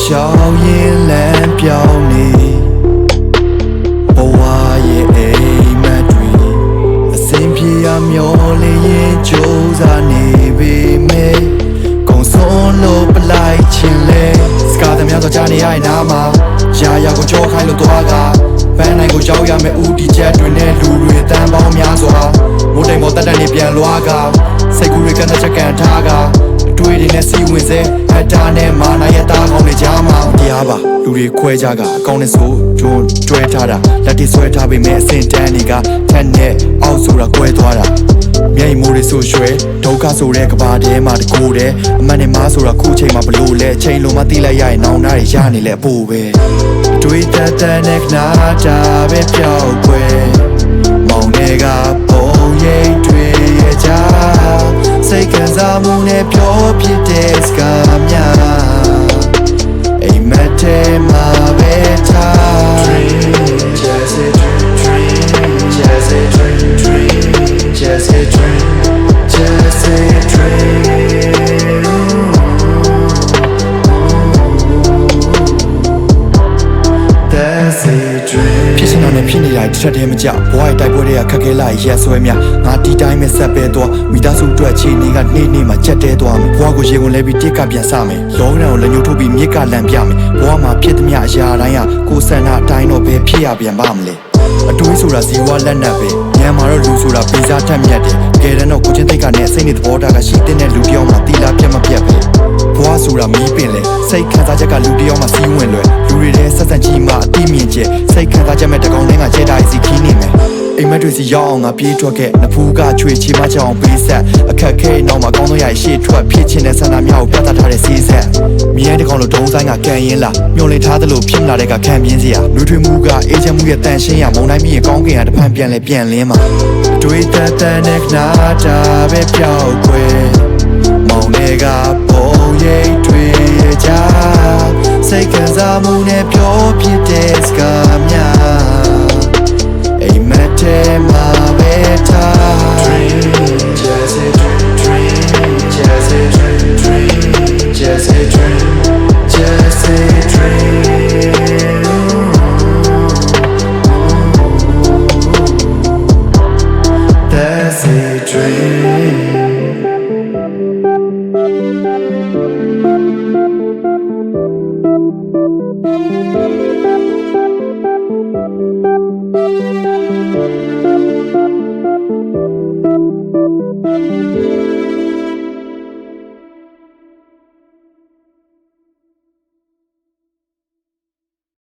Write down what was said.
ရှောင်ရင်လမ်းပြောင်းနေဘဝရဲ့အိမ်မက်တွေအစင်ပြေရမျောလေးရင်ကြိုးစားနေပေမဲ့ကုံဆုံးလို့ပလိုက်ခြင်းလဲစကားသမျှတော့ကြားနေရရင်နားမှာရာရာကိုကြောခိုင်းလို့သွားကပန်းနိုင်ကိုရောက်ရမယ်ဦးတီချက်တွေနဲ့လူတွေတန်းပေါင်းများစွာမိုးတိမ်ပေါ်တက်တက်နေပြန်လွားကစိတ်ကူးတွေကနဲ့ချက်ကန်ထားကအတွေ့တွေနဲ့စီးဝင်စေအတားနဲ့မာနာရဲ့တားကောင်းတွေကြားမှာတရားပါလူတွေခွဲကြကအကောင်းနဲ့ဆိုကျွန်းကျွဲထားတာလက်တွေဆွဲထားပေမဲ့အစင်တန်းတွေကထက်နဲ့အောက်ဆိုတာကွဲသွားတာမြိုင်မိုးတွေဆိုရွှဲဒုက္ခဆိုတဲ့ကဘာထဲမှာတကူတဲ့အမှန်နဲ့မားဆိုတာခုချိန်မှာဘလို့လဲအချိန်လုံးမသိလိုက်ရရင်နောင်နာတွေရနေလဲအဖို့ပဲတွေးတတ်တဲ့နဲ့ခနာတာပဲပြောက်ွယ်မောင်တွေကပုံရိပ်တွေရဲ့ကြစိတ်ခံစားမှုနဲ့ပြောဖြစ်တဲ့စကားများအိမ်မက်ထဲမှာပဲထား Dream just a dream just a dream just a dream just a dream that's a dream ဖြစ်စနာနဲ့ဖြစ်နေတာတစ်ချက်တည်းမကြဘဝရဲ့တိုက်ပွဲတွေကခက်ခဲလာရက်ဆွဲများငါဒီတိုင်းပဲဆက်ပဲသွားမိသားစုအတွက်ခြေနေကနေ့မှာချက်တဲသွားမယ်ဘဝကိုရေဝင်လဲပြီးတစ်ကပြန်စမယ်လောကဓာတ်ကိုလက်ညှိုးထုတ်ပြီးမြစ်ကလန်ပြမယ်ဘဝမှာဖြစ်သမျှအရာတိုင်းဟာကိုယ်ဆန္ဒအတိုင်းတော့ပဲဖြစ်ရပြန်ပါမလဲအတွေးဆိုတာဇီဝလက်နက်ပဲညံမှာတော့လူဆိုတာဗီဇာထက်မြတ်တယ်ကဲတော့ကိုချင်းသိက္ခာနဲ့စိတ်နဲ့သဘောထားကရှိတဲ့လူတယောက်မှတီလာပြတ်မပြတ်ပဲဘဝဆိုတာမီးပင်လေစိတ်ခံစားချက်ကလူတယောက်မှစီးဝင်လွယ်လူတွေတဲ့ဆက်ဆံကြီးမှအတိမြင့်ကျစိတ်ခံစားချက်မဲ့တကောင်တိုင်းကကျဲတာစီခီးနေမယ်အိမ်မက်တွေစီရောက်အောင်ငါပြေးထွက်ခဲ့နဖူးကချွေချီမချအောင်ပေးဆက်အခက်ခဲနောက်မှာကောင်းသောရရှေ့ထွက်ဖြစ်ချင်တဲ့ဆန္ဒများကိုပြသထားတဲ့စီးဆက်မြဲတကောင်လိုဒုံဆိုင်ကကန်ရင်လာမျောလင့်ထားသလိုဖြစ်လာတဲ့ကခံပြင်းစရာလူထွေမှုကအေဂျင့်မှုရဲ့တန်ရှင်းရမုံတိုင်းပြီးရင်ကောင်းကင်ကတဖန်ပြန်လဲပြန်လင်းမှာတွေးတတ်တဲ့နဲ့ခနာတာပဲပြောက်ွယ်